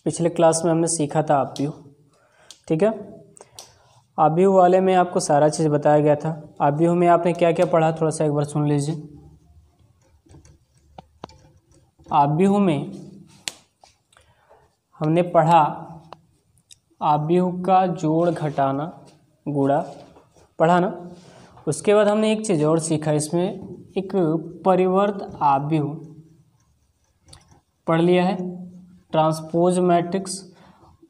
पिछले क्लास में हमने सीखा था आव्यूह, ठीक है। आव्यूह वाले में आपको सारा चीज़ बताया गया था। आव्यूह में आपने क्या क्या पढ़ा, थोड़ा सा एक बार सुन लीजिए। आव्यूह में हमने पढ़ा आव्यूह का जोड़, घटाना, गुणा, पढ़ा ना। उसके बाद हमने एक चीज़ और सीखा, इसमें एक परिवर्त आव्यूह पढ़ लिया है, ट्रांसपोज मैट्रिक्स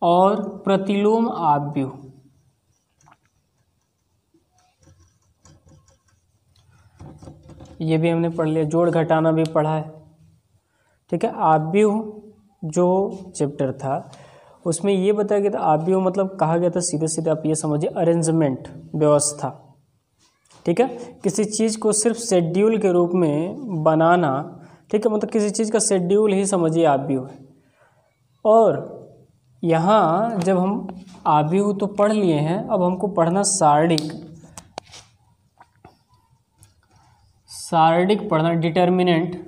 और प्रतिलोम आव्यूह। ये भी हमने पढ़ लिया, जोड़ घटाना भी पढ़ा है, ठीक है। आव्यूह जो चैप्टर था उसमें ये बताया गया था, आव्यूह मतलब कहा गया था सीधे सीधे आप ये समझिए अरेंजमेंट, व्यवस्था, ठीक है। किसी चीज़ को सिर्फ शेड्यूल के रूप में बनाना, ठीक है, मतलब किसी चीज़ का शेड्यूल ही समझिए आव्यूह है। और यहाँ जब हम आव्यूह तो पढ़ लिए हैं, अब हमको पढ़ना सारणिक, सारणिक पढ़ना, डिटर्मिनेंट,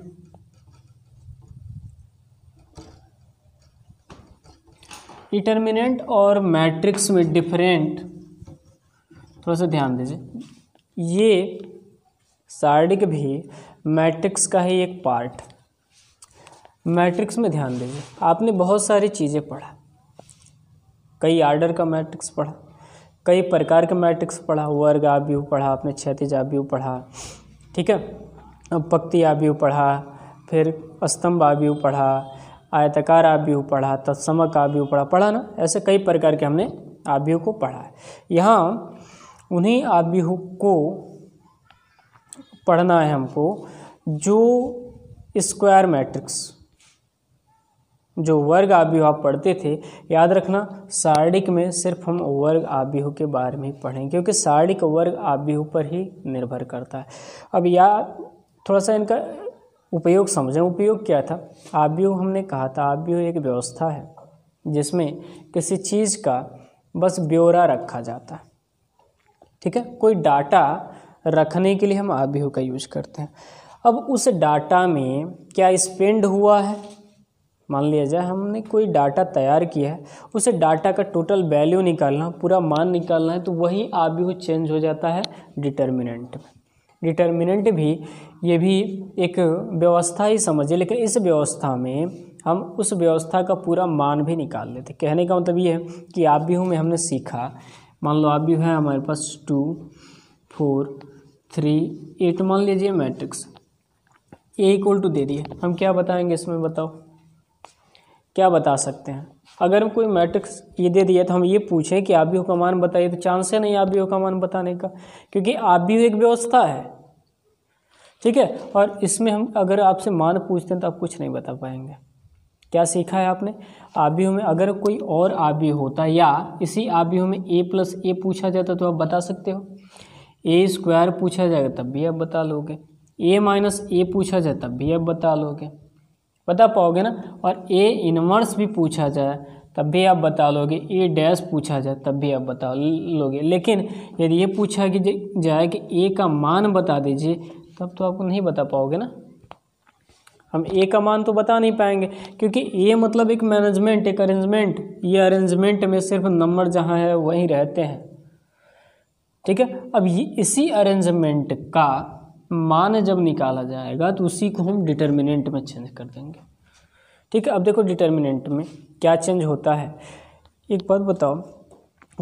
डिटर्मिनेंट और मैट्रिक्स में डिफरेंट, थोड़ा सा ध्यान दीजिए। ये सारणिक भी मैट्रिक्स का ही एक पार्ट। मैट्रिक्स में ध्यान दीजिए, आपने बहुत सारी चीज़ें पढ़ा, कई आर्डर का मैट्रिक्स पढ़ा, कई प्रकार का मैट्रिक्स पढ़ा, वर्ग आव्यूह पढ़ा आपने, क्षैतिज आव्यूह पढ़ा, ठीक है, पंक्ति आव्यूह पढ़ा, फिर स्तंभ आव्यूह पढ़ा, आयताकार आव्यूह पढ़ा, तत्समक आव्यूह पढ़ा ना। ऐसे कई प्रकार के हमने आव्यूह को पढ़ा है। यहाँ उन्हीं आव्यूह को पढ़ना है हमको जो स्क्वायर मैट्रिक्स, जो वर्ग आव्यूह आप पढ़ते थे। याद रखना, सारणिक में सिर्फ हम वर्ग आव्यूह के बारे में ही पढ़ेंगे, क्योंकि सारणिक वर्ग आव्यूह पर ही निर्भर करता है। अब थोड़ा सा इनका उपयोग समझें। उपयोग क्या था? आव्यूह हमने कहा था, आव्यूह एक व्यवस्था है जिसमें किसी चीज़ का बस ब्यौरा रखा जाता है, ठीक है। कोई डाटा रखने के लिए हम आव्यूह का यूज करते हैं। अब उस डाटा में क्या स्पेंड हुआ है, मान लिया जाए हमने कोई डाटा तैयार किया है, उस डाटा का टोटल वैल्यू निकालना, पूरा मान निकालना है, तो वही आव्यूह चेंज हो जाता है डिटर्मिनेंट में। डिटर्मिनेंट भी, ये भी एक व्यवस्था ही समझिए, लेकिन इस व्यवस्था में हम उस व्यवस्था का पूरा मान भी निकाल लेते। कहने का मतलब ये है कि आव्यूह में हमने सीखा, मान लो आव्यूह है हमारे पास 2, 4, 3, 8, मान लीजिए मैट्रिक्स A = दे दिए, हम क्या बताएंगे इसमें, बताओ क्या बता सकते हैं? अगर हम कोई मैट्रिक्स ये दे दिया तो हम ये पूछें कि आव्यूह का मान बताइए, तो चांस है नहीं आव्यूह का मान बताने का, क्योंकि आव्यूह एक व्यवस्था है, ठीक है। और इसमें हम अगर आपसे मान पूछते हैं तो आप कुछ नहीं बता पाएंगे। क्या सीखा है आपने? आव्यूह में अगर कोई और आव्यूह होता या इसी आव्यूह में a+a पूछा जाता तो आप बता सकते हो। a² पूछा जाएगा तब भी आप बता लोगे, a-a पूछा जाए तब भी आप बता लोगे, बता पाओगे ना। और a−1 भी पूछा जाए तब भी आप बता लोगे, a' पूछा जाए तब भी आप बता लोगे। लेकिन यदि ये पूछा कि जाए कि a का मान बता दीजिए, तब तो आपको नहीं बता पाओगे ना। हम a का मान तो बता नहीं पाएंगे, क्योंकि a मतलब एक मैनेजमेंट, एक अरेंजमेंट। ये अरेंजमेंट में सिर्फ नंबर जहाँ है वहीं रहते हैं, ठीक है। अब ये इसी अरेंजमेंट का मान जब निकाला जाएगा तो उसी को हम डिटर्मिनेंट में चेंज कर देंगे, ठीक है। अब देखो डिटर्मिनेंट में क्या चेंज होता है। एक बात बताओ,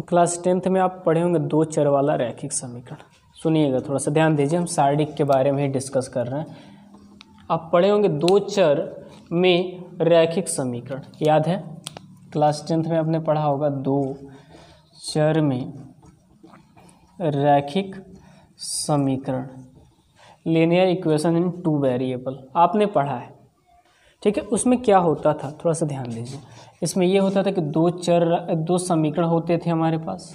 क्लास 10th में आप पढ़े होंगे 2 चर वाला रैखिक समीकरण। सुनिएगा, थोड़ा सा ध्यान दीजिए, हम सारणिक के बारे में ही डिस्कस कर रहे हैं। आप पढ़े होंगे 2 चर में रैखिक समीकरण, याद है? क्लास 10th में आपने पढ़ा होगा 2 चर में रैखिक समीकरण, लीनियर इक्वेशन इन 2 वेरिएबल, आपने पढ़ा है, ठीक है। उसमें क्या होता था, थोड़ा सा ध्यान दीजिए। इसमें ये होता था कि 2 समीकरण होते थे हमारे पास,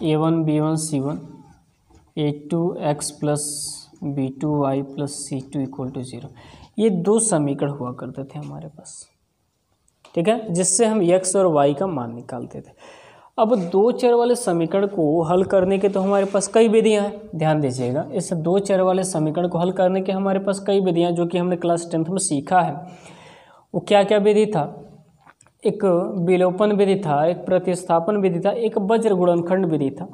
a1 b1 c1, a2x + b2y + c2 = 0। ये 2 समीकरण हुआ करते थे हमारे पास, ठीक है, जिससे हम x और y का मान निकालते थे। अब 2 चर वाले समीकरण को हल करने के तो हमारे पास कई विधियां हैं, ध्यान दीजिएगा। इस 2 चर वाले समीकरण को हल करने के हमारे पास कई विधियां, जो कि हमने क्लास 10th में सीखा है। वो क्या क्या विधि था, एक विलोपन विधि था, एक प्रतिस्थापन विधि था, एक वज्र गुणनखंड विधि था।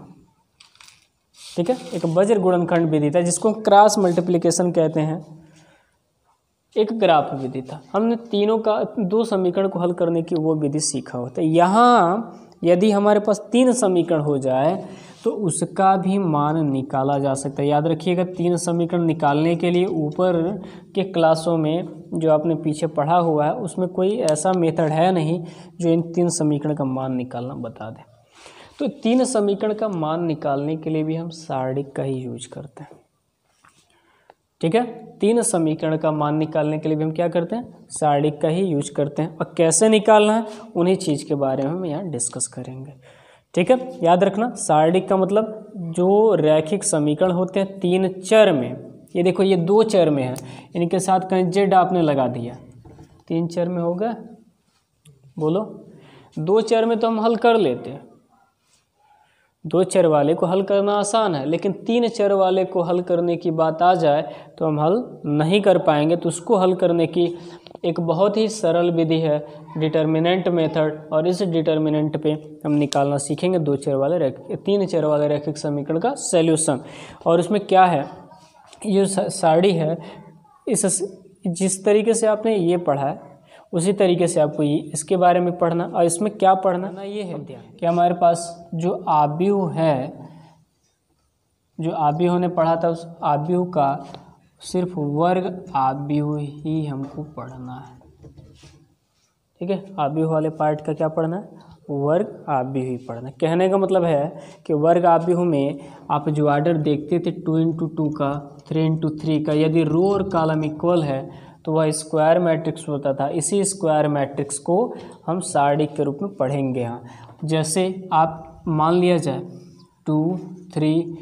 ठीक है, एक वज्र गुणनखंड विधि था जिसको क्रॉस मल्टीप्लिकेशन कहते हैं, एक ग्राफ विधि था। हमने तीनों का दो समीकरण को हल करने की वो विधि सीखा होता है। यहाँ यदि हमारे पास 3 समीकरण हो जाए तो उसका भी मान निकाला जा सकता है। याद रखिएगा, 3 समीकरण निकालने के लिए ऊपर के क्लासों में जो आपने पीछे पढ़ा हुआ है उसमें कोई ऐसा मेथड है नहीं जो इन 3 समीकरण का मान निकालना बता दे। तो 3 समीकरण का मान निकालने के लिए भी हम सारणिक का ही यूज करते हैं। ठीक है, 3 समीकरण का मान निकालने के लिए भी हम क्या करते हैं, सारणिक का ही यूज करते हैं। और कैसे निकालना है उन्हीं चीज़ के बारे में हम यहाँ डिस्कस करेंगे। ठीक है, याद रखना, सारणिक का मतलब जो रैखिक समीकरण होते हैं 3 चर में, ये देखो ये 2 चर में है, इनके साथ कहीं जेड आपने लगा दिया, 3 चर में हो गया, बोलो। 2 चर में तो हम हल कर लेते हैं, 2 चर वाले को हल करना आसान है, लेकिन 3 चर वाले को हल करने की बात आ जाए तो हम हल नहीं कर पाएंगे। तो उसको हल करने की एक बहुत ही सरल विधि है डिटर्मिनेंट मेथड, और इस डिटर्मिनेंट पे हम निकालना सीखेंगे 3 चर वाले रैखिक समीकरण का सॉल्यूशन। और उसमें क्या है, ये सारणी है, इस जिस तरीके से आपने ये पढ़ा है उसी तरीके से आपको इसके बारे में पढ़ना। और इसमें क्या पढ़ना ये है कि हमारे पास जो आव्यूह है, जो आव्यूह ने पढ़ा था उस आव्यूह का सिर्फ वर्ग आव्यूह ही हमको पढ़ना है। ठीक है, आव्यूह वाले पार्ट का क्या पढ़ना है, वर्ग आव्यूह ही पढ़ना है। कहने का मतलब है कि वर्ग आव्यूह में आप जो आर्डर देखते थे 2 × 2 का, 3 × 3 का, यदि रो और कॉलम इक्वल है तो वह स्क्वायर मैट्रिक्स होता था। इसी स्क्वायर मैट्रिक्स को हम सारणिक के रूप में पढ़ेंगे। यहाँ जैसे आप मान लिया जाए 2, 3,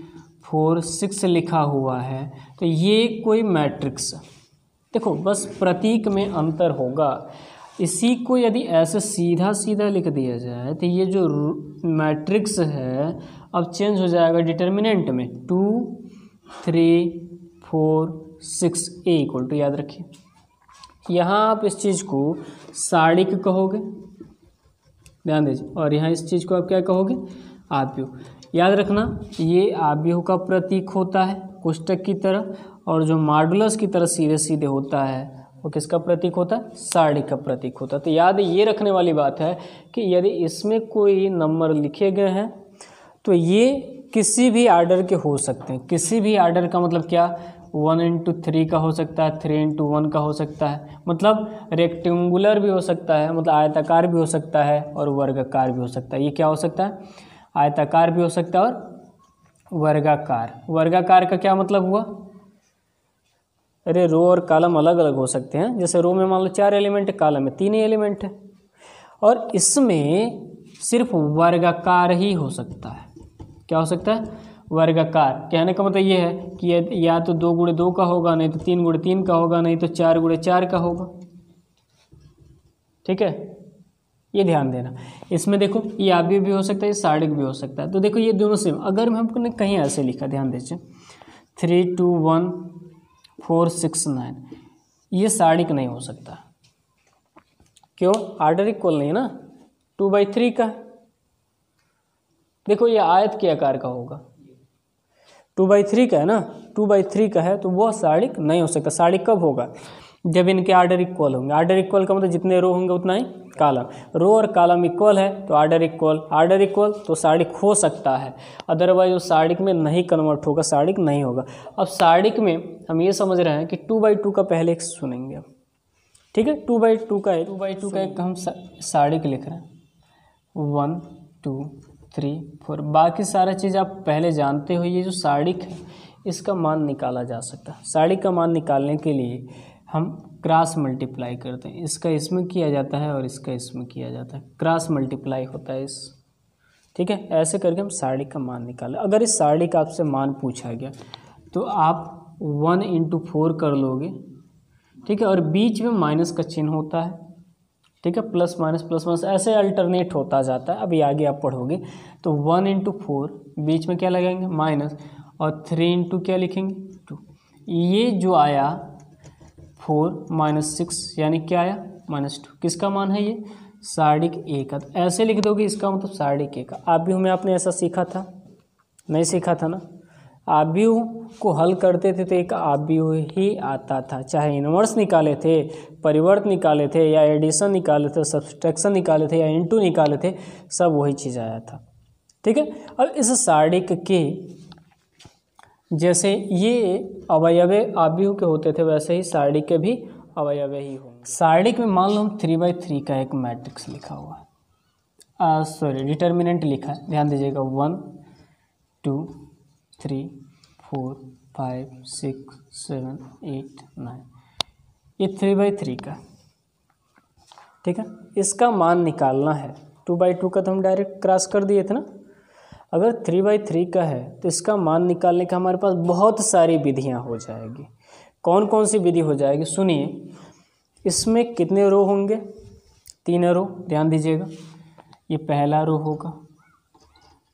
4, 6 लिखा हुआ है तो ये कोई मैट्रिक्स, देखो बस प्रतीक में अंतर होगा। इसी को यदि ऐसे सीधा सीधा लिख दिया जाए तो ये जो मैट्रिक्स है अब चेंज हो जाएगा डिटर्मिनेंट में, 2, 3, 4, 6 A = याद रखिए, यहाँ आप इस चीज़ को सारणिक कहोगे, ध्यान दीजिए, और यहाँ इस चीज़ को आप क्या कहोगे, आव्यूह। याद रखना, ये आव्यूह का प्रतीक होता है कोष्टक की तरह, और जो मॉडुलस की तरह सीधे सीधे होता है वो किसका प्रतीक होता है, सारणिक का प्रतीक होता है। तो याद ये रखने वाली बात है कि यदि इसमें कोई नंबर लिखे गए हैं तो ये किसी भी आर्डर के हो सकते हैं। किसी भी आर्डर का मतलब क्या, 1 × 3 का हो सकता है, 3 × 1 का हो सकता है, मतलब रेक्टेंगुलर भी हो सकता है, मतलब आयताकार भी हो सकता है, और वर्गाकार भी हो सकता है। ये क्या हो सकता है, आयताकार भी हो सकता है और वर्गाकार। वर्गाकार का क्या मतलब हुआ, अरे रो और कॉलम अलग अलग हो सकते हैं। जैसे रो में मान लो 4 एलिमेंट है, कॉलम में 3 एलिमेंट है, और इसमें सिर्फ वर्गाकार ही हो सकता है। क्या हो सकता है, वर्गाकार। कहने का मतलब ये है कि या तो 2 × 2 का होगा, नहीं तो 3 × 3 का होगा, नहीं तो 4 × 4 का होगा। ठीक है, ये ध्यान देना। इसमें देखो ये आव्यूह भी हो सकता है, ये सारणिक भी हो सकता है। तो देखो ये दोनों सेम, अगर हमने कहीं ऐसे लिखा, ध्यान दीजिए 3, 2, 1, 4, 6, 9, ये सारणिक नहीं हो सकता। क्यों, आर्डर इक्वल नहीं है ना, 2/3 का है। देखो ये आयत के आकार का होगा, 2/3 का है ना, 2/3 का है, तो वह सारणिक नहीं हो सकता। सारणिक कब होगा, जब इनके आर्डर इक्वल होंगे। आर्डर इक्वल का मतलब जितने रो होंगे उतना ही कॉलम, रो और कॉलम इक्वल है तो आर्डर इक्वल, आर्डर इक्वल तो सारणिक हो सकता है, अदरवाइज वो सारणिक में नहीं कन्वर्ट होगा, सारणिक नहीं होगा। अब सारणिक में हम ये समझ रहे हैं कि 2/2 का पहले एक सुनेंगे। ठीक है, 2/2 का एक हम सारणिक लिख रहे हैं, 1, 2, 3, 4, बाकी सारा चीज़ आप पहले जानते हो। ये जो सारणिक है इसका मान निकाला जा सकता है। सारणिक का मान निकालने के लिए हम क्रॉस मल्टीप्लाई करते हैं, इसका इसमें किया जाता है और इसका इसमें किया जाता है, क्रॉस मल्टीप्लाई होता है इस। ठीक है, ऐसे करके हम सारणिक का मान निकालें। अगर इस सारणिक का आपसे मान पूछा गया तो आप 1 × 4 कर लोगे। ठीक है, और बीच में माइनस का चिन्ह होता है। ठीक है, प्लस माइनस ऐसे अल्टरनेट होता जाता है। अभी आगे आप पढ़ोगे तो 1 × 4 बीच में क्या लगाएंगे, माइनस, और 3 × क्या लिखेंगे, 2। ये जो आया 4 - 6 यानी क्या आया, -2। किसका मान है ये? सारणिक ए का। तो ऐसे लिख दोगे, इसका मतलब सारणिक ए का। आव्यूह में आपने ऐसा सीखा था? नहीं सीखा था ना। आव्यूह को हल करते थे तो एक आव्यूह ही आता था, चाहे इनवर्स निकाले थे, परिवर्त निकाले थे, या एडिशन निकाले थे, सब्सट्रैक्शन निकाले थे, या इनटू निकाले थे, सब वही चीज़ आया था। ठीक है। अब इस सारणिक के जैसे ये अवयवे आव्यूह के होते थे, वैसे ही सारणिक के भी अवयवे ही होंगे। सारणिक में मान लो हम 3/3 का एक मैट्रिक्स लिखा हुआ है, सॉरी डिटर्मिनेंट लिखा है, ध्यान दीजिएगा 1 2 3 4 5 6 7 8 9, ये 3/3 का। ठीक है। इसका मान निकालना है। 2/2 का तो हम डायरेक्ट क्रॉस कर दिए थे ना। अगर 3/3 का है तो इसका मान निकालने का हमारे पास बहुत सारी विधियां हो जाएगी। कौन कौन सी विधि हो जाएगी सुनिए। इसमें कितने रो होंगे? 3 रो, ध्यान दीजिएगा। ये पहला रो होगा,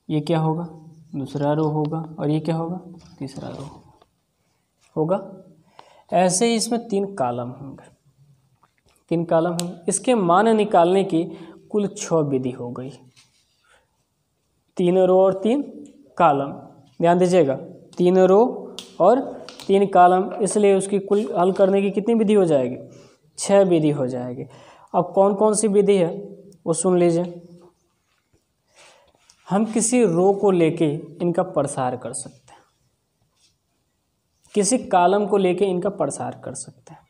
ये क्या होगा? दूसरा रो होगा, और ये क्या होगा? तीसरा रो होगा। ऐसे ही इसमें 3 कॉलम होंगे, 3 कॉलम होंगे। इसके मान निकालने की कुल 6 विधि हो गई। 3 रो और 3 कॉलम, ध्यान दीजिएगा। 3 रो और 3 कॉलम, इसलिए उसकी कुल हल करने की कितनी विधि हो जाएगी? 6 विधि हो जाएगी। अब कौन कौन सी विधि है वो सुन लीजिए। हम किसी रो को लेके इनका प्रसार कर सकते हैं, किसी कॉलम को लेके इनका प्रसार कर सकते हैं।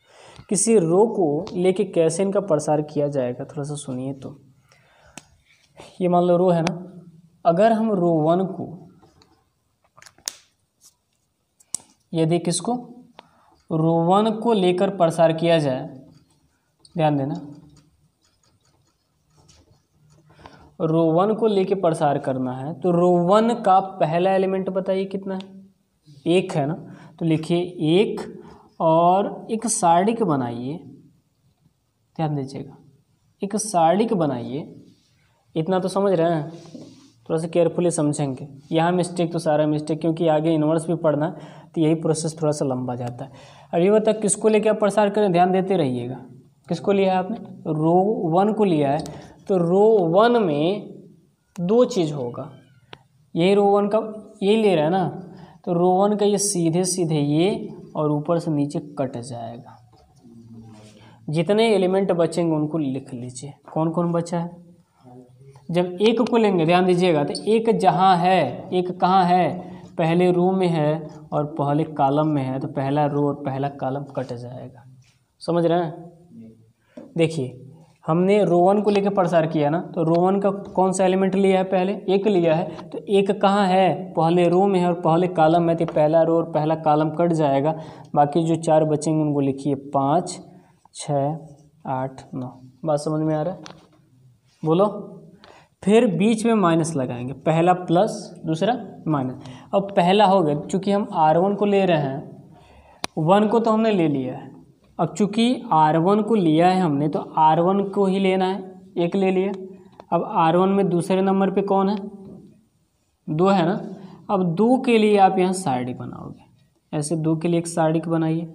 किसी रो को लेके कैसे इनका प्रसार किया जाएगा थोड़ा सा सुनिए। तो ये मान लो रो है ना। अगर हम रो 1 को, यदि किसको? रो 1 को लेकर प्रसार किया जाए, ध्यान देना, रो 1 को लेके प्रसार करना है तो रो 1 का पहला एलिमेंट बताइए कितना है? 1 है ना। तो लिखिए 1 और एक सारणिक बनाइए, ध्यान दीजिएगा, एक सारणिक बनाइए। इतना तो समझ रहे हैं? थोड़ा सा केयरफुली समझेंगे। यहाँ मिस्टेक तो सारा मिस्टेक, क्योंकि आगे इनवर्स भी पढ़ना है तो यही प्रोसेस थोड़ा सा लंबा जाता है। अभी बता किसको लेके आप प्रसार करें, ध्यान देते रहिएगा। किसको लिया है आपने? रो 1 को लिया है। तो रो 1 में 2 चीज़ होगा। यही रो 1 का ये ले रहा है ना, तो रो 1 का ये सीधे सीधे ये और ऊपर से नीचे कट जाएगा। जितने एलिमेंट बचेंगे उनको लिख लीजिए। कौन कौन बचा है? जब 1 को लेंगे, ध्यान दीजिएगा, तो 1 जहाँ है, 1 कहाँ है? पहले रो में है और पहले कॉलम में है, तो पहला रो और पहला कॉलम कट जाएगा। समझ रहे हैं? देखिए हमने रो 1 को लेकर प्रसार किया ना, तो रो 1 का कौन सा एलिमेंट लिया है? पहले 1 लिया है। तो 1 कहाँ है? पहले रो में है और पहले कॉलम में, तो पहला रो और पहला कॉलम कट जाएगा। बाकी जो 4 बचेंगे उनको लिखिए 5 6 8 9। बात समझ में आ रहा है? बोलो। फिर बीच में माइनस लगाएंगे, पहला प्लस दूसरा माइनस। अब पहला हो गया, चूँकि हम R1 को ले रहे हैं, 1 को तो हमने ले लिया है। अब चूँकि R1 को लिया है हमने, तो R1 को ही लेना है, 1 ले लिया। अब R1 में दूसरे नंबर पे कौन है? 2 है ना। अब 2 के लिए आप यहाँ सारणिक बनाओगे, ऐसे 2 के लिए एक सारणिक बनाइए।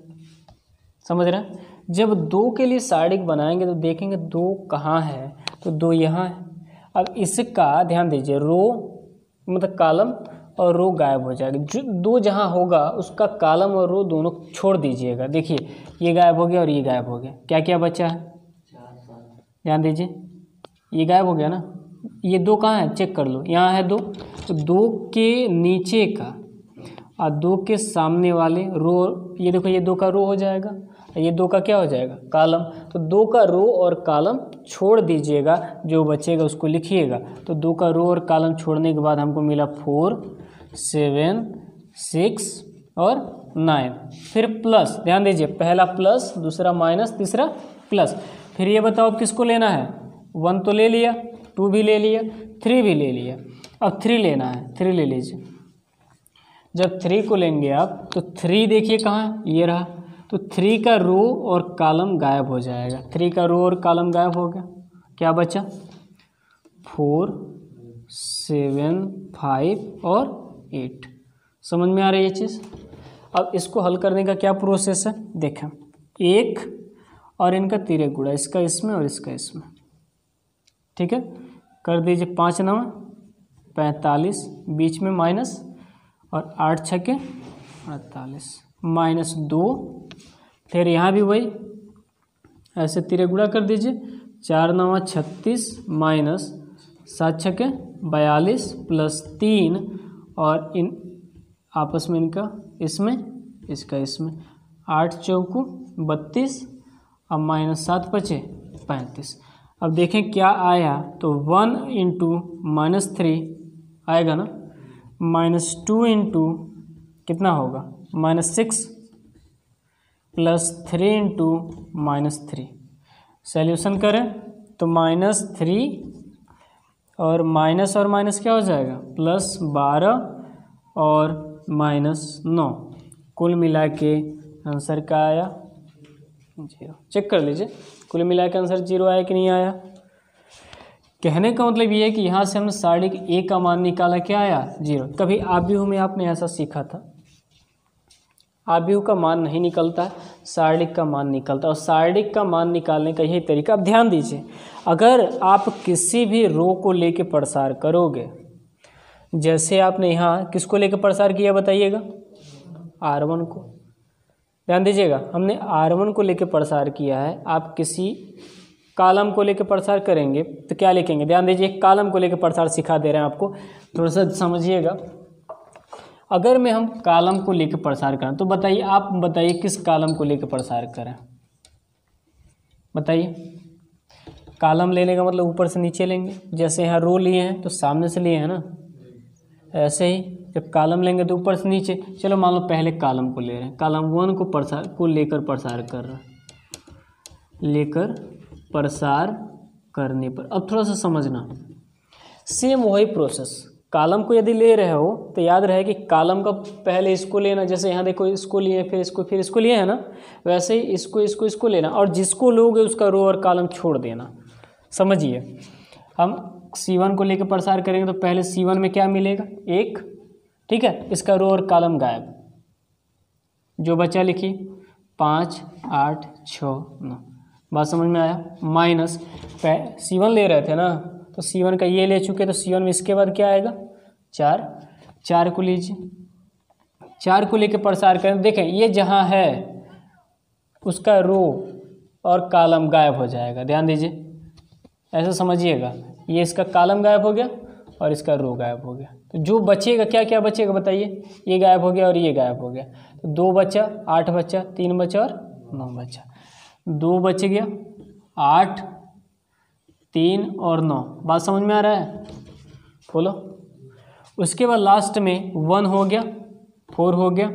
समझ रहे हैं? जब 2 के लिए सारणिक बनाएंगे तो देखेंगे 2 कहाँ है, तो 2 यहाँ है। अब इसका ध्यान दीजिए, रो मतलब कॉलम और रो गायब हो जाएगा। जो 2 जहाँ होगा उसका कॉलम और रो दोनों छोड़ दीजिएगा। देखिए ये गायब हो गया और ये गायब हो गया। क्या क्या बचा है? ध्यान दीजिए, ये गायब हो गया ना। ये 2 कहाँ है? चेक कर लो, यहाँ है 2। तो 2 के नीचे का और 2 के सामने वाले रो, ये देखो ये 2 का रो हो जाएगा, ये 2 का क्या हो जाएगा? कॉलम। तो 2 का रो और कॉलम छोड़ दीजिएगा, जो बचेगा उसको लिखिएगा। तो 2 का रो और कॉलम छोड़ने के बाद हमको मिला 4 7 6 और 9। फिर प्लस, ध्यान दीजिए, पहला प्लस दूसरा माइनस तीसरा प्लस। फिर ये बताओ अब किसको लेना है? 1 तो ले लिया, 2 भी ले लिया, 3 भी ले लिया। अब 3 लेना है, 3 ले लीजिए। जब 3 को लेंगे आप तो 3 देखिए कहाँ है? ये रहा। तो 3 का रो और कॉलम गायब हो जाएगा। 3 का रो और कॉलम गायब हो गया। क्या बचा? 4 7 5 और 8। समझ में आ रही है ये चीज़? अब इसको हल करने का क्या प्रोसेस है? देखें, 1 और इनका तिर्यक गुणा, इसका इसमें और इसका इसमें। ठीक है, कर दीजिए 5 9 45, बीच में माइनस, और 8 6 48, -2, फिर यहाँ भी वही ऐसे तिर्यक गुणा कर दीजिए, 4 9 36 -7 6 42 +3, और इन आपस में इनका इसमें इसका इसमें, 8 चौको 32 और -7 बचे 35। अब देखें क्या आया, तो 1 × -3 आएगा ना, -2 × कितना होगा -6 +3 × -3। सॉल्यूशन करें तो -3 और माइनस क्या हो जाएगा, +12 और -9, कुल मिला के आंसर क्या आया 0। चेक कर लीजिए कुल मिला के आंसर 0 आया कि नहीं आया। कहने का मतलब ये है कि यहाँ से हमने सारणिक ए का मान निकाला, क्या आया 0। कभी आव्यूह में आपने ऐसा सीखा था, आव्यूह का मान नहीं निकलता, सारणिक का मान निकलता, और सारणिक का मान निकालने का यही तरीका। अब ध्यान दीजिए, अगर आप किसी भी रो को लेके प्रसार करोगे, जैसे आपने यहाँ किसको लेके प्रसार किया बताइएगा, R1 को। ध्यान दीजिएगा, हमने R1 को लेके प्रसार किया है। आप किसी कॉलम को लेके प्रसार करेंगे तो क्या लिखेंगे, ध्यान दीजिए, एक कॉलम को लेके प्रसार सिखा दे रहे हैं आपको, थोड़ा सा समझिएगा। अगर मैं हम कॉलम को लेके प्रसार करें तो बताइए, आप बताइए किस कॉलम को लेके प्रसार करें, बताइए। कॉलम लेने का मतलब ऊपर से नीचे लेंगे, जैसे यहाँ रो लिए हैं तो सामने से लिए हैं ना, ऐसे ही जब कॉलम लेंगे तो ऊपर से नीचे। चलो मान लो पहले कॉलम को ले रहे हैं, कॉलम 1 को लेकर प्रसार कर रहे हैं, लेकर प्रसार करने पर अब थोड़ा सा समझना, सेम वही प्रोसेस। कॉलम को यदि ले रहे हो तो याद रहे कि कॉलम का पहले इसको लेना, जैसे यहाँ देखो इसको लिए, फिर इसको लिए है ना, वैसे ही इसको लेना, और जिसको लोगे उसका रो और कॉलम छोड़ देना। समझिए, हम C1 को लेकर प्रसार करेंगे तो पहले C1 में क्या मिलेगा 1, ठीक है, इसका रो और कॉलम गायब, जो बचा लिखिए 5 8 6 9। बात समझ में आया। माइनस C1 ले रहे थे ना, तो C1 का ये ले चुके, तो C1 में इसके बाद क्या आएगा 4 को लीजिए, 4 को लेकर प्रसार करें, देखें ये जहाँ है उसका रो और कॉलम गायब हो जाएगा। ध्यान दीजिए, ऐसा समझिएगा, ये इसका कॉलम गायब हो गया और इसका रो गायब हो गया, तो जो बचेगा क्या क्या बचेगा बताइए, ये गायब हो गया और ये गायब हो गया, तो 2 बचा, 8 बचा, 3 बचा और 9 बचा, 2 बच गया, 8 3 और 9। बात समझ में आ रहा है, बोलो। उसके बाद लास्ट में 1 हो गया, 4 हो गया,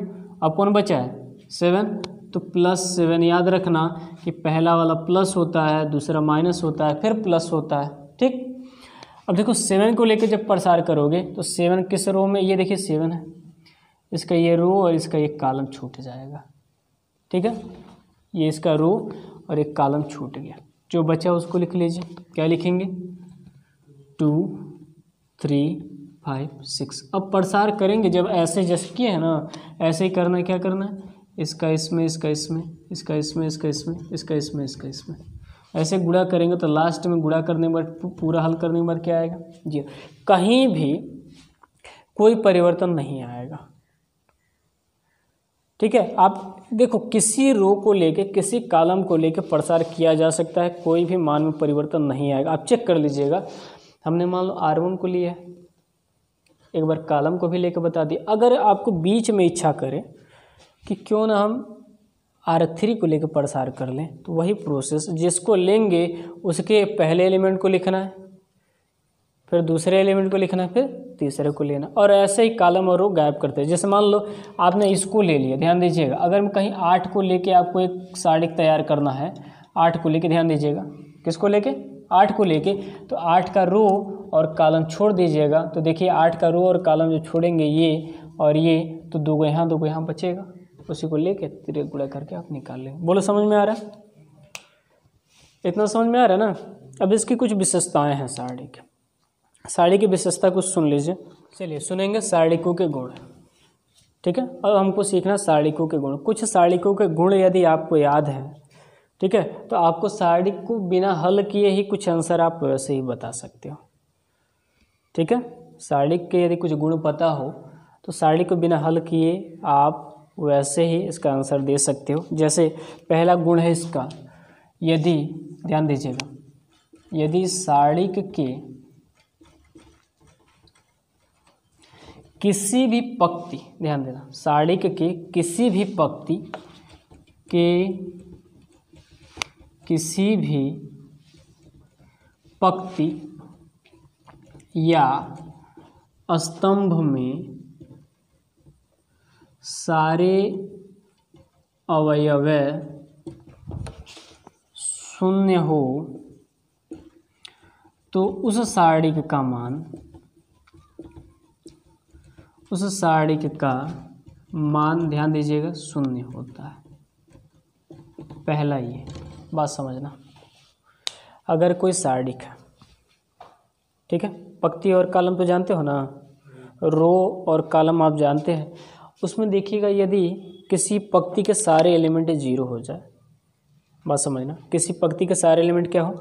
अपन बचा है 7, तो +7। याद रखना कि पहला वाला प्लस होता है, दूसरा माइनस होता है, फिर प्लस होता है, ठीक। अब देखो 7 को लेकर जब प्रसार करोगे तो 7 किस रो में, ये देखिए 7 है, इसका ये रो और इसका एक कॉलम छूट जाएगा, ठीक है, ये इसका रो और एक कॉलम छूट गया, जो बचा उसको लिख लीजिए। क्या लिखेंगे 2 3 5 6। अब प्रसार करेंगे जब ऐसे जैसे किए हैं ना, ऐसे ही करना है। क्या करना है, इसका इसमें, इसका इसमें, इसका इसमें, इसका इसमें, इसका इसमें, इसका इसमें, ऐसे गुणा करेंगे तो लास्ट में गुणा करने पर, पूरा हल करने पर क्या आएगा 0। कहीं भी कोई परिवर्तन नहीं आएगा, ठीक है। आप देखो किसी रो को लेके, किसी कॉलम को लेके प्रसार किया जा सकता है, कोई भी मान में परिवर्तन नहीं आएगा। आप चेक कर लीजिएगा, हमने मान लो R1 को लिया है, एक बार कॉलम को भी लेके बता दिया। अगर आपको बीच में इच्छा करे कि क्यों ना हम R3 को लेकर प्रसार कर लें, तो वही प्रोसेस, जिसको लेंगे उसके पहले एलिमेंट को लिखना है, फिर दूसरे एलिमेंट को लिखना है, फिर तीसरे को लेना, और ऐसे ही कॉलम और रो गायब करते हैं। जैसे मान लो आपने इसको ले लिया, ध्यान दीजिएगा, अगर मैं कहीं 8 को लेके आपको एक सारणिक तैयार करना है, 8 को लेके, ध्यान दीजिएगा, किसको लेके 8 को लेके, तो 8 का रो और कॉलम छोड़ दीजिएगा, तो देखिए 8 का रो और कॉलम जो छोड़ेंगे ये और ये, तो 2 यहाँ 2 यहाँ बचेगा, उसी को लेके तिर्यक गुणा करके आप निकाल लेंगे। बोलो समझ में आ रहा है, इतना समझ में आ रहा है ना। अब इसकी कुछ विशेषताएं हैं सारणी की विशेषता कुछ सुन लीजिए। चलिए सुनेंगे सारणिकों के गुण, ठीक है। अब हमको सीखना सारणिकों के गुण। कुछ सारणिकों के गुण यदि आपको याद है ठीक है। तो आपको सारणी को बिना हल किए ही कुछ आंसर आप वैसे ही बता सकते हो, ठीक है। सारणी के यदि कुछ गुण पता हो तो सारणी को बिना हल किए आप वैसे ही इसका आंसर दे सकते हो। जैसे पहला गुण है इसका, यदि, ध्यान दीजिएगा, यदि सारणिक के किसी भी पंक्ति, ध्यान देना, सारणिक के किसी भी पंक्ति के किसी भी पंक्ति या स्तंभ में सारे अवयव शून्य हो तो उस सारणिक का मान, उस सारणिक का मान, ध्यान दीजिएगा, शून्य होता है। पहला ये बात समझना, अगर कोई सारणिक है, ठीक है, पंक्ति और कॉलम तो जानते हो ना, रो और कॉलम आप जानते हैं, उसमें देखिएगा यदि किसी पंक्ति के सारे एलिमेंट जीरो हो जाए, बात समझना, किसी पंक्ति के सारे एलिमेंट क्या हो,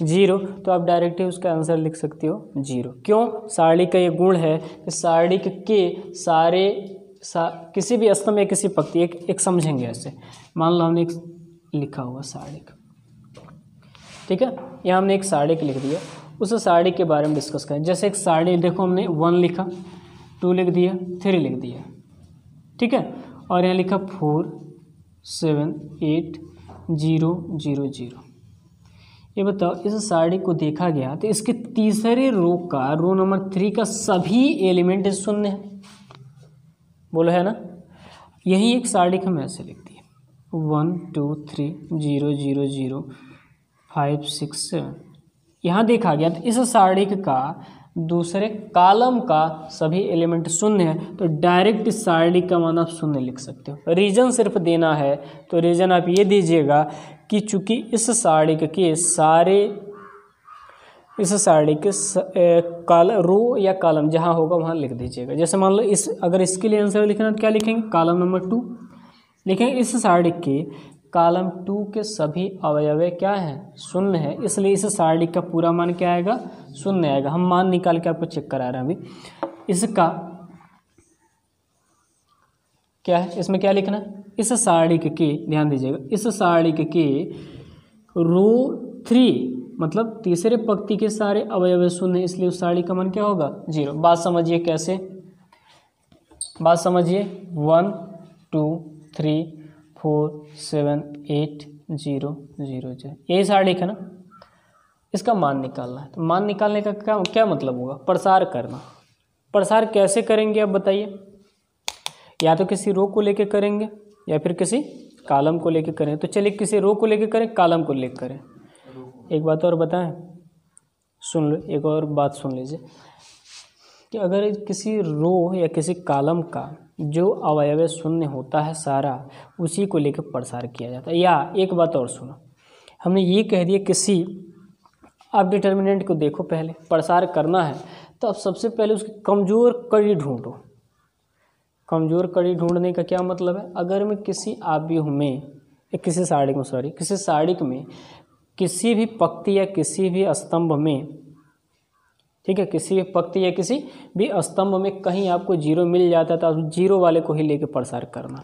जीरो, तो आप डायरेक्ट ही उसका आंसर लिख सकते हो जीरो। क्यों? सारणी का ये गुण है कि सारणी के सारे किसी भी स्तंभ या किसी पंक्ति, एक समझेंगे ऐसे, मान लो हमने एक लिखा हुआ सारणी, ठीक है, यहाँ हमने एक सारणी लिख दिया, उस सारणी के बारे में डिस्कस करें। जैसे एक सारणी देखो, हमने 1 लिखा, 2 लिख दिया, 3 लिख दिया, ठीक है, और यहाँ लिखा 4 7 8 0 0 0। ये बताओ, इस सारणी को देखा गया तो इसके तीसरे रो का, रो नंबर 3 का सभी एलिमेंट शून्य है, बोलो है ना। यही एक सारणी हम ऐसे लिख दिए 1 2 3 0 0 0 5 6 7। यहाँ देखा गया तो इस सारणी का दूसरे कॉलम का सभी एलिमेंट शून्य है, तो डायरेक्ट इस सारणी का मान आप शून्य लिख सकते हो। रीजन सिर्फ देना है तो रीजन आप ये दीजिएगा कि चूंकि इस सारणी के सारे, इस सारणी के रो या कॉलम जहाँ होगा वहाँ लिख दीजिएगा। जैसे मान लो इस, अगर इसके लिए आंसर लिखना तो क्या लिखेंगे, कॉलम नंबर 2 लिखेंगे। इस सारणी के कॉलम 2 के सभी अवयव क्या हैं, शून्य है, इसलिए इस सारणी का पूरा मान क्या आएगा, शून्य आएगा। हम मान निकाल के आपको चेक करा रहे हैं अभी। इसका क्या है, इसमें क्या लिखना है, इस सारणी के, ध्यान दीजिएगा, इस सारणी के रो 3 मतलब तीसरे पंक्ति के सारे अवयव शून्य, इसलिए उस सारणी का मान क्या होगा, 0। बात समझिए कैसे, बात समझिए, 1 2 3 4 7 8 0 0 0, यही सारणी है ना। इसका मान निकालना है, तो मान निकालने का क्या मतलब होगा, प्रसार करना। प्रसार कैसे करेंगे आप बताइए, या तो किसी रो को लेके करेंगे या फिर किसी कॉलम को लेके करें। तो चलिए किसी रो को लेके करें, कॉलम को लेके करें। एक बात और बताएं, सुन लो, एक और बात सुन लीजिए कि अगर किसी रो या किसी कॉलम का जो अवयव शून्य होता है सारा, उसी को लेकर प्रसार किया जाता है। या एक बात और सुनो, हमने ये कह दिया किसी, आप डिटर्मिनेंट को देखो, पहले प्रसार करना है तो आप सबसे पहले उसकी कमज़ोर कड़ी ढूंढो। कमज़ोर कड़ी ढूंढने का क्या मतलब है, अगर मैं किसी आव्यूह में, किसी सारणी में, किसी सारणी में किसी भी पंक्ति या किसी भी स्तंभ में, ठीक है, किसी भी पंक्ति या किसी भी स्तंभ में कहीं आपको 0 मिल जाता है तो आप 0 वाले को ही लेके प्रसार करना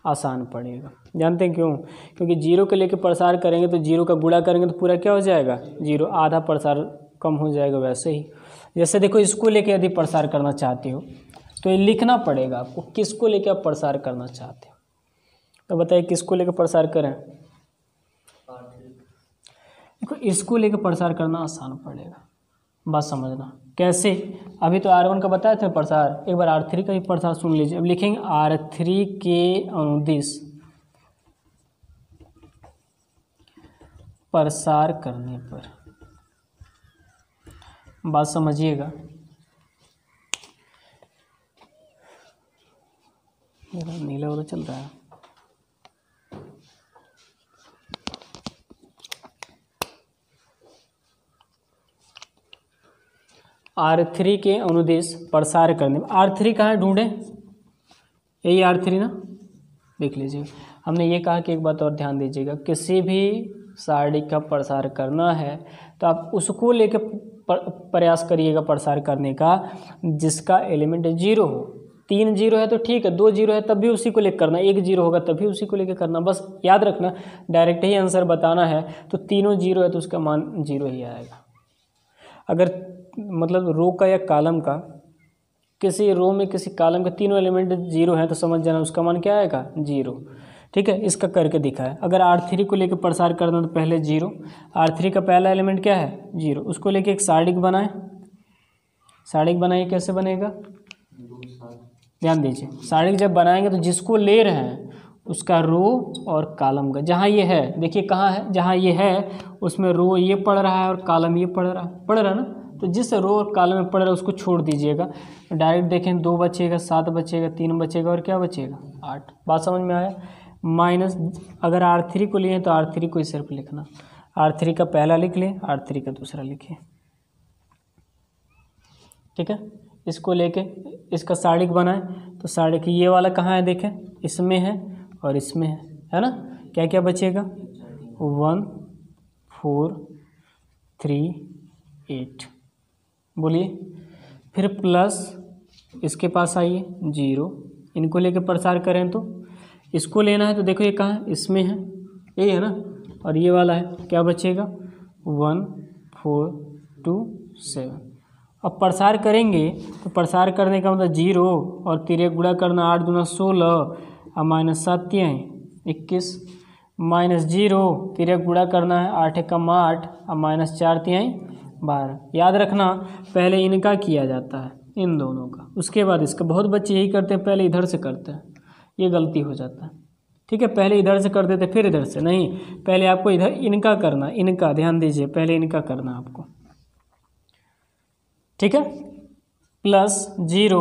आसान पड़ेगा। जानते हैं क्यों? क्योंकि 0 के लेके प्रसार करेंगे तो 0 का गुणा करेंगे तो पूरा क्या हो जाएगा, 0, आधा प्रसार कम हो जाएगा। वैसे ही जैसे देखो, इसको लेके यदि प्रसार करना चाहते हो तो ये लिखना पड़ेगा आपको, किसको लेके आप प्रसार करना चाहते हो। तो बताइए किसको लेके प्रसार करें, देखो इसको लेके प्रसार करना आसान पड़ेगा। बात समझना कैसे, अभी तो R1 का बताए थे प्रसार, एक बार R3 का भी प्रसार सुन लीजिए। अब लिखेंगे R3 के अनुदिश प्रसार करने पर, बात समझिएगा, नीला वाला चल रहा है। R3 के अनुदेश प्रसार करने में, R3 कहाँ ढूंढें, यही R3 ना, देख लीजिए हमने ये कहा कि एक बात और ध्यान दीजिएगा, किसी भी सारणी का प्रसार करना है तो आप उसको लेके प्रयास करिएगा प्रसार करने का जिसका एलिमेंट 0 हो। 3 0 है तो ठीक है, 2 0 है तब भी उसी को लेकर करना, 1 0 होगा तब भी उसी को लेकर करना। बस याद रखना, डायरेक्ट ही आंसर बताना है तो तीनों 0 है तो उसका मान 0 ही आएगा। अगर मतलब रो का या कॉलम का, किसी रो में किसी कॉलम के तीनों एलिमेंट 0 हैं तो समझ जाना उसका मान क्या आएगा, 0। ठीक है, इसका करके दिखाया। अगर R3 को लेकर प्रसार करना तो पहले 0, R3 का पहला एलिमेंट क्या है, 0, उसको लेके एक सारणिक बनाए। सारणिक बनाइए, कैसे बनेगा, ध्यान दीजिए। सारणिक जब बनाएंगे तो जिसको ले रहे हैं उसका रो और कॉलम का, जहाँ ये है देखिए कहाँ है, जहाँ ये है उसमें रो ये पढ़ रहा है और कॉलम ये पढ़ रहा है ना, तो जिस रो और कॉलम में पढ़ रहा है उसको छोड़ दीजिएगा। डायरेक्ट देखें 2 बचेगा, 7 बचेगा, 3 बचेगा और क्या बचेगा, 8। बात समझ में आया। माइनस अगर R3 को लिए तो R3 को ही सिर्फ लिखना, R3 का पहला लिख लें, R3 का दूसरा लिखें। ठीक है, इसको लेके इसका सारणिक बनाए तो सारणिक ये वाला कहाँ है देखें, इसमें है और इसमें है ना। क्या क्या बचेगा, 1 4 3 8, बोलिए। फिर प्लस इसके पास आइए 0, इनको लेके प्रसार करें तो इसको लेना है तो देखो ये कहाँ है, इसमें है, ये है ना, और ये वाला है, क्या बचेगा 1 4 2 7। अब प्रसार करेंगे तो प्रसार करने का मतलब 0 और 3 गुणा करना, 8 दूना 16 और माइनस 7 21, माइनस 0 3 गुणा करना है, 8 एकम 8 और माइनस 4 12। याद रखना पहले इनका किया जाता है, इन दोनों का, उसके बाद इसका। बहुत बच्चे यही करते हैं, पहले इधर से करते हैं, ये गलती हो जाता है। ठीक है, पहले इधर से कर देते फिर इधर से, नहीं, पहले आपको इधर इनका करना, इनका ध्यान दीजिए, पहले इनका करना आपको। ठीक है, प्लस 0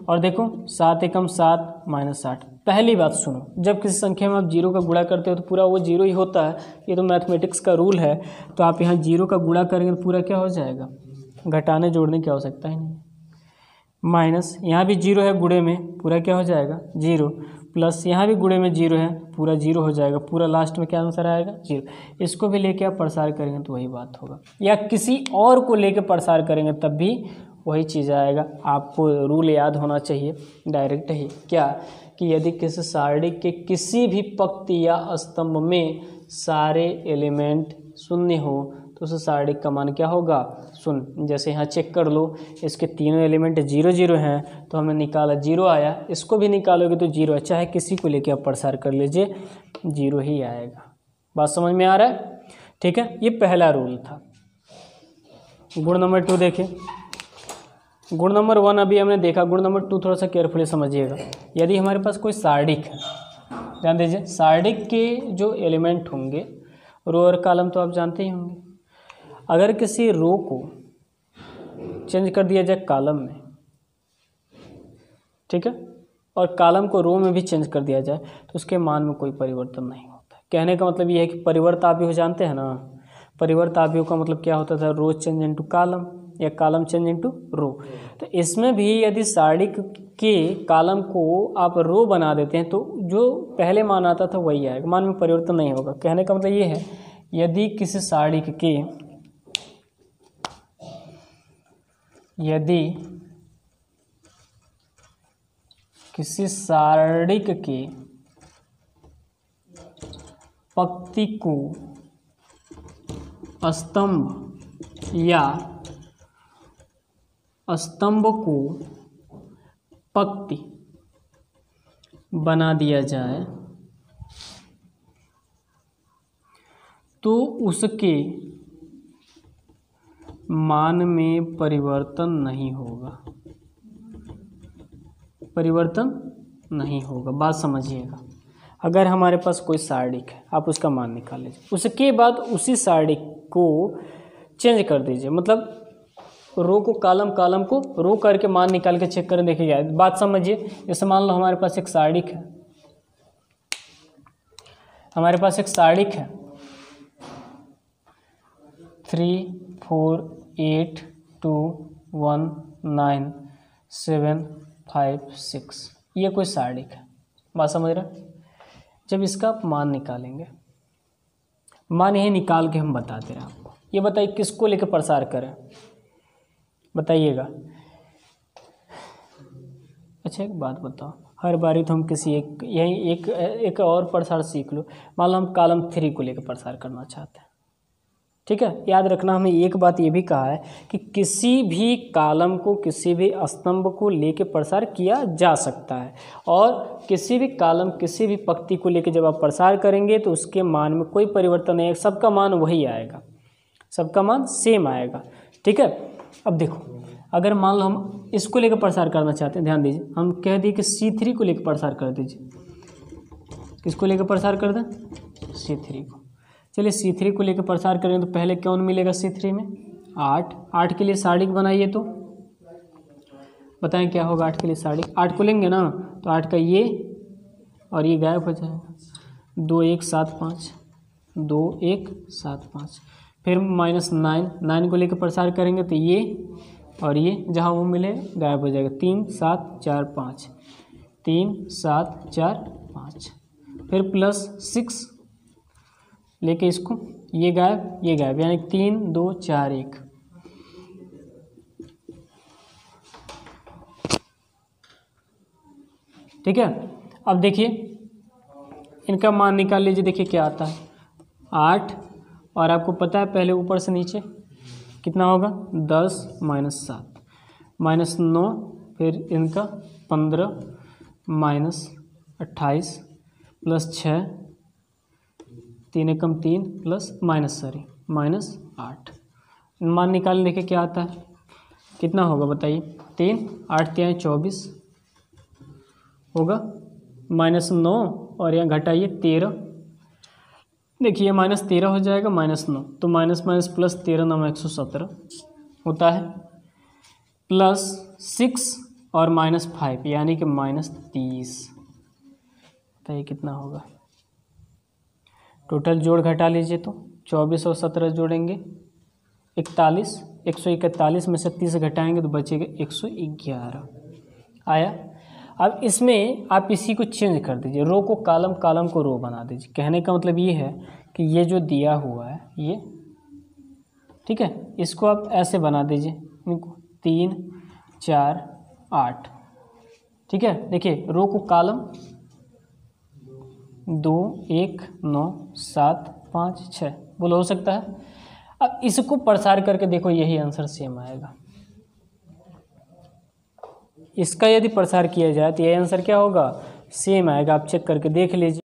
और देखो 7 एकम 7 माइनस 8। पहली बात सुनो, जब किसी संख्या में आप 0 का गुणा करते हो तो पूरा वो 0 ही होता है, ये तो मैथमेटिक्स का रूल है। तो आप यहाँ 0 का गुणा करेंगे तो पूरा क्या हो जाएगा, घटाने जोड़ने की आवश्यकता ही नहीं। माइनस यहाँ भी 0 है गुणे में, पूरा क्या हो जाएगा 0, प्लस यहाँ भी गुणे में 0 है, पूरा 0 हो जाएगा, पूरा लास्ट में क्या आंसर आएगा 0। इसको भी लेके आप प्रसार करेंगे तो वही बात होगा, या किसी और को लेके प्रसार करेंगे तब भी वही चीज़ आएगा। आपको रूल याद होना चाहिए डायरेक्ट ही, क्या कि यदि किसी सारणी के किसी भी पंक्ति या स्तंभ में सारे एलिमेंट शून्य हो तो उस सारणी का मान क्या होगा, शून्य। जैसे यहाँ चेक कर लो, इसके तीनों एलिमेंट 0 0 हैं तो हमने निकाला 0 आया, इसको भी निकालोगे तो 0 है, चाहे किसी को लेके आप प्रसार कर लीजिए 0 ही आएगा। बात समझ में आ रहा है। ठीक है, ये पहला रूल था। गुण नंबर 2 देखें। गुण नंबर 1 अभी हमने देखा, गुण नंबर 2 थोड़ा सा केयरफुली समझिएगा। यदि हमारे पास कोई सारणिक है, ध्यान दीजिए, सारणिक के जो एलिमेंट होंगे, रो और कॉलम तो आप जानते ही होंगे। अगर किसी रो को चेंज कर दिया जाए कॉलम में, ठीक है, और कॉलम को रो में भी चेंज कर दिया जाए तो उसके मान में कोई परिवर्तन नहीं होता। कहने का मतलब ये है कि परिवर्ताव्य जान जानते हैं ना, परिवर्ताव्यों का मतलब क्या होता था, रो चेंज इनटू कॉलम या कॉलम चेंज इनटू रो। तो इसमें भी यदि सारणिक के कॉलम को आप रो बना देते हैं तो जो पहले मान आता था वही आएगा, मान में परिवर्तन नहीं होगा। कहने का मतलब ये है, यदि किसी सारणिक के पंक्ति को स्तंभ या स्तंभ को पंक्ति बना दिया जाए तो उसके मान में परिवर्तन नहीं होगा, परिवर्तन नहीं होगा। बात समझिएगा, अगर हमारे पास कोई सारणिक है, आप उसका मान निकाल लीजिए, उसके बाद उसी सारणिक को चेंज कर दीजिए, मतलब रो को कॉलम, कॉलम को रो करके मान निकाल के चेक करें, देखिए बात समझिए। जैसे मान लो हमारे पास एक सारणिक है, हमारे पास एक सारणिक है 3 4 8 2 1 9 7 5 6, ये कोई सारणिक है। बात समझ रहे हैं। जब इसका आप मान निकालेंगे, मान यही निकाल के हम बताते हैं आपको। ये बताइए किसको लेकर प्रसार करें, बताइएगा। अच्छा एक बात बताओ, हर बारी तो हम किसी एक और प्रसार सीख लो। मान लो हम कॉलम 3 को लेकर प्रसार करना चाहते हैं, ठीक है। याद रखना, हमें एक बात ये भी कहा है कि किसी भी कॉलम को, किसी भी स्तंभ को लेकर प्रसार किया जा सकता है, और किसी भी कॉलम, किसी भी पंक्ति को लेकर जब आप प्रसार करेंगे तो उसके मान में कोई परिवर्तन नहीं आएगा, सबका मान वही आएगा, सबका मान सेम आएगा, ठीक है। अब देखो, अगर मान लो हम इसको लेकर प्रसार करना चाहते हैं, ध्यान दीजिए, हम कह दिए कि C3 को लेकर प्रसार कर दीजिए। किसको लेकर प्रसार कर दें? C3 को। चलिए C3 को लेकर प्रसार करें तो पहले कौन मिलेगा C3 में? 8 के लिए सारणिक बनाइए तो बताएं क्या होगा 8 के लिए सारणिक। 8 को लेंगे ना तो 8 का ये और ये गायब हो जाएगा, 2 1 7 5, 2 1 7 5। फिर -9 को लेकर प्रसार करेंगे तो ये और ये जहाँ वो मिले गायब हो जाएगा, 3 7 4 5, 3 7 4 5। फिर +6 लेके इसको, ये गायब, यानी 3 2 4 1। ठीक है। अब देखिए इनका मान निकाल लीजिए, देखिए क्या आता है 8, और आपको पता है पहले ऊपर से नीचे कितना होगा 10 -7 -9, फिर इनका 15 -28 +6, 3 एकम 3 -8। मान निकालने देखिए क्या आता है, कितना होगा बताइए। 3 8 3 24 होगा, -9 और यहाँ घटाइए 13, देखिए -13 हो जाएगा, -9 तो +13 9 117 होता है, +6 और -5 यानी कि -30। बताइए कितना होगा। टोटल जोड़ घटा लीजिए तो 24 और 17 जोड़ेंगे 41, 141 में से 30 घटाएंगे तो बचेगा 111 आया। अब इसमें आप इसी को चेंज कर दीजिए, रो को कॉलम, कॉलम को रो बना दीजिए। कहने का मतलब ये है कि ये जो दिया हुआ है ये, ठीक है, इसको आप ऐसे बना दीजिए, इनको 3 4 8, ठीक है। देखिए रो को कॉलम 2 1 9 7 5 6 बोलो, हो सकता है। अब इसको प्रसार करके देखो, यही आंसर सेम आएगा। इसका यदि प्रसार किया जाए तो यह आंसर क्या होगा, सेम आएगा। आप चेक करके देख लीजिए।